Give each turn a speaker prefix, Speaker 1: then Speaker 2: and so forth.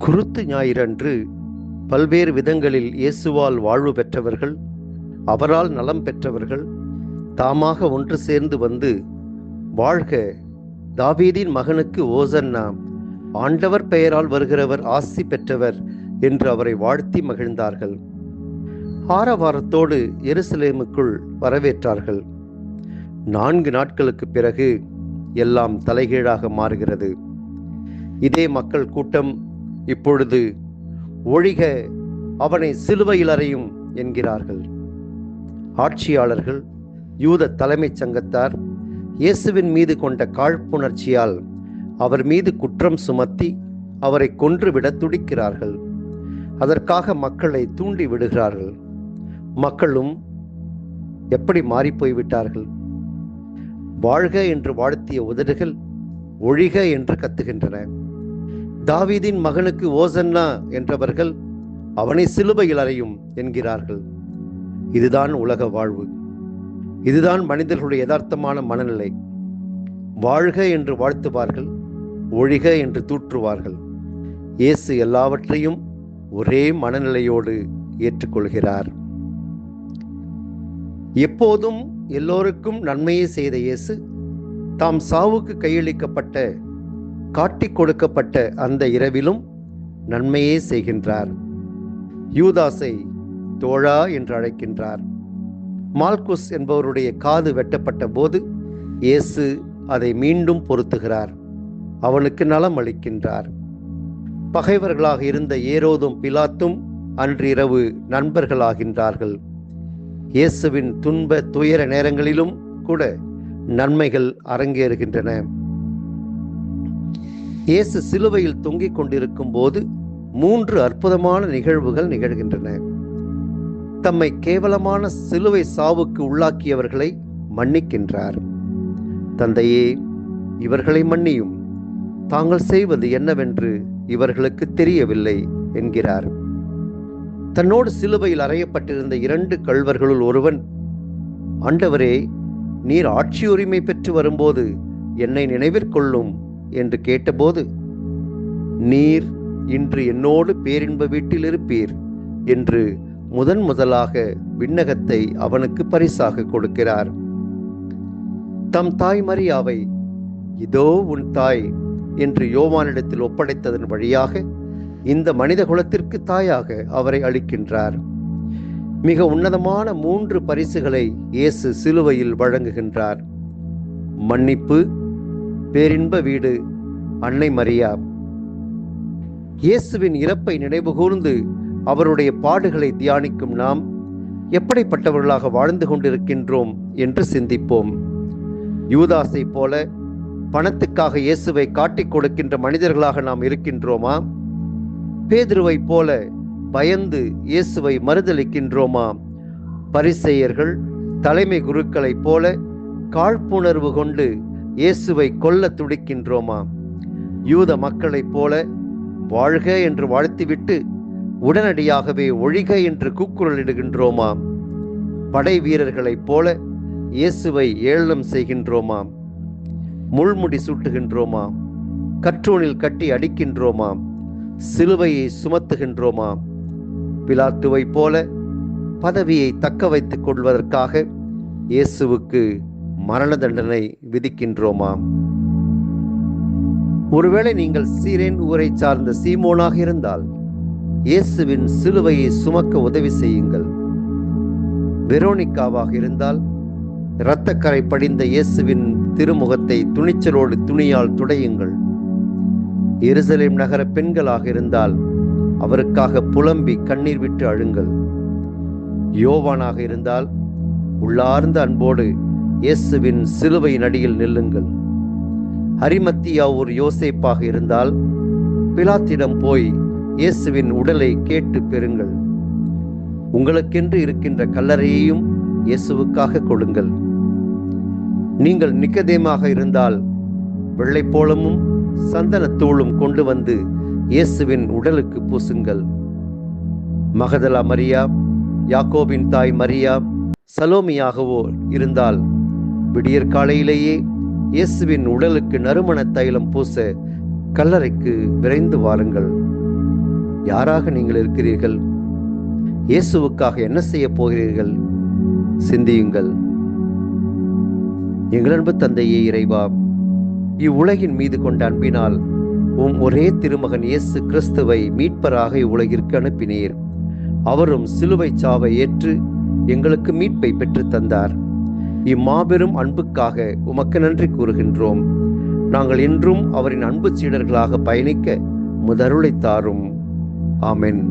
Speaker 1: குருத்து ஞாயிறன்று பல்வேறு விதங்களில் இயேசுவால் வாழ்வு பெற்றவர்கள், அவரால் நலம் பெற்றவர்கள் தாமாக ஒன்று சேர்ந்து வந்து, வாழ்க, தாவீதின் மகனுக்கு ஓசன்னா, ஆண்டவர் பெயரால் வருகிறவர் ஆசி பெற்றவர் என்று அவரை வாழ்த்தி மகிழ்ந்தார்கள். ஆரவாரத்தோடு எருசலேமுக்குள் வரவேற்றார்கள். 4 நாட்களுக்கு பிறகு எல்லாம் தலைகீழாக மாறுகிறது. இதே மக்கள் கூட்டம் இப்பொழுது ஒழிக, அவனை சிலுவையில் அறையும் என்கிறார்கள். ஆட்சியாளர்கள், யூத தலைமைச் சங்கத்தார் இயேசுவின் மீது கொண்ட காழ்ப்புணர்ச்சியால் அவர் மீது குற்றம் சுமத்தி அவரை கொன்றுவிட துடிக்கிறார்கள். அதற்காக மக்களை தூண்டி விடுகிறார்கள். மக்களும் எப்படி மாறிப்போய்விட்டார்கள்? வாழ்க என்று வாழ்த்திய உதடுகள் ஒழிக என்று கத்துகின்றன. தாவீதின் மகனுக்கு ஓசன்னா என்றவர்கள் அவனை சிலுவையில் அறையும் என்கிறார்கள். இதுதான் உலக வாழ்வு. இதுதான் மனிதர்களுடைய யதார்த்தமான மனநிலை. வாழ்க என்று வாழ்த்துவார்கள், ஒழிக என்று தூற்றுவார்கள். இயேசு எல்லாவற்றையும் ஒரே மனநிலையோடு ஏற்றுக்கொள்கிறார். எப்போதும் எல்லோருக்கும் நன்மையை செய்த இயேசு தாம் சாவுக்கு கையளிக்கப்பட்ட, காட்டிக் கொடுக்கப்பட்ட அந்த இரவிலும் நன்மையே செய்கின்றார். யூதாசை தோழா என்று அழைக்கின்றார். மால்குஸ் என்பவருடைய காது வெட்டப்பட்ட போது இயேசு அதை மீண்டும் பொருத்துகிறார். அவனுக்கு நலம் அளிக்கின்றார். பகைவர்களாக இருந்த ஏரோதும் பிலாத்தும் அன்றிரவு நண்பர்களாகின்றார்கள். இயேசுவின் துன்ப துயர நேரங்களிலும் கூட நன்மைகள் அரங்கேறுகின்றன. இயேசு சிலுவையில் தொங்கிக் கொண்டிருக்கும் போது 3 அற்புதமான நிகழ்வுகள் நிகழ்கின்றன. தம்மை கேவலமான சிலுவை சாவுக்கு உள்ளாக்கியவர்களை மன்னிக்கின்றார். தந்தையே, இவர்களை மன்னியும், தாங்கள் செய்வது என்னவென்று இவர்களுக்கு தெரியவில்லை என்கிறார். தன்னோடு சிலுவையில் அறையப்பட்டிருந்த 2 கள்வர்களுள் ஒருவன், ஆண்டவரே, நீர் ஆட்சி உரிமை பெற்று வரும்போது என்னை நினைவிற்கொள்ளும் என்று கேட்டபோது, நீர் இன்று என்னோடு பேரின்ப வீட்டில் இருப்பீர் என்று முதலாக விண்ணகத்தை அவனுக்கு பரிசாக கொடுக்கிறார். தம் தாய் மரியாவை இதோ உன் தாய் என்று யோவானிடத்தில் ஒப்படைத்ததன் வழியாக இந்த மனித குலத்திற்கு தாயாக அவரை அளிக்கின்றார். மிக உன்னதமான 3 பரிசுகளை இயேசு சிலுவையில் வழங்குகின்றார். மன்னிப்பு, பேரின்ப வீடு, அன்னை மரியா. இயேசுவின் இறப்பை நினைவுகூர்ந்து அவருடைய பாடுகளை தியானிக்கும் நாம் எப்படிப்பட்டவர்களாக வாழ்ந்து கொண்டிருக்கின்றோம் என்று சிந்திப்போம். யூதாசை போல பணத்துக்காக இயேசுவை காட்டிக் கொடுக்கின்ற மனிதர்களாக நாம் இருக்கின்றோமா? பேதுருவை போல பயந்து இயேசுவை மறுதலிக்கின்றோமா? பரிசேயர்கள், தலைமை குருக்களைப் போல காழ்ப்புணர்வு கொண்டு இயேசுவை கொல்ல துடிக்கின்றோமா? யூத மக்களைப் போல வாழ்க என்று வாழ்த்திவிட்டு உடனடியாகவே ஒழிக என்று கூக்குரலிடுகின்றோமா? படை வீரர்களைப் போல இயேசுவை ஏளனம் செய்கின்றோமா? முள்முடி சூட்டுகின்றோமா? கற்றூணில் கட்டி அடிக்கின்றோமா? சிலுவையை சுமத்துகின்றோமா? பிலாத்துவை போல பதவியை தக்க வைத்துக் கொள்வதற்காக இயேசுவுக்கு மரண தண்டனை விதிக்கின்றோமா? ஒருவேளை நீங்கள் சீரேன் ஊரை சார்ந்த சீமோனாக இருந்தால் இயேசுவின் சிலுவையை சுமக்க உதவி செய்யுங்கள். வெரோனிக்காவாக இருந்தால் இரத்தக்கரை படிந்த இயேசுவின் திருமுகத்தை துணிச்சலோடு துணியால் துடையுங்கள். எருசலேம் நகர பெண்களாக இருந்தால் அவருக்காக புலம்பி கண்ணீர் விட்டு அழுங்கள். யோவானாக இருந்தால் உள்ளார்ந்த அன்போடு இயேசுவின் சிலுவையின் அடியில் நில்லுங்கள். அரிமத்தியா ஒரு யோசேப்பாக இருந்தால் பிலாத்திடம் போய் இயேசுவின் உடலை கேட்டு பெறுங்கள். உங்களுக்கென்று இருக்கின்ற கல்லறையையும் இயேசுவுக்காக கொடுங்கள். நீங்கள் நிக்கதேமாக இருந்தால் வெள்ளைப்போளமும் சந்தனத்தூளும் கொண்டு வந்து இயேசுவின் உடலுக்கு பூசுங்கள். மகதலா மரியா, யாக்கோபின் தாய் மரியா, சலோமியாகவோ இருந்தால் விடியற் காலையிலேயே இயேசுவின் உடலுக்கு நறுமண தைலம் பூச கல்லறைக்கு விரைந்து வாருங்கள். யாராக நீங்கள் இருக்கிறீர்கள்? இயேசுவுக்காக என்ன செய்ய போகிறீர்கள்? சிந்தியுங்கள். எங்கள் அன்பு தந்தையே இறைவா, இவ்வுலகின் மீது கொண்ட அன்பினால் ஒரே திருமகன் இயேசு கிறிஸ்துவை மீட்பராக இவ்வுலகிற்கு அனுப்பினீர். அவரும் சிலுவை சாவை ஏற்று எங்களுக்கு மீட்பை பெற்று தந்தார். இம்மாபெரும் அன்புக்காக உமக்கு நன்றி கூறுகின்றோம். நாங்கள் என்றும் அவரின் அன்பு சீடர்களாக பயணிக்க முதருளை தாரும். ஆமென்.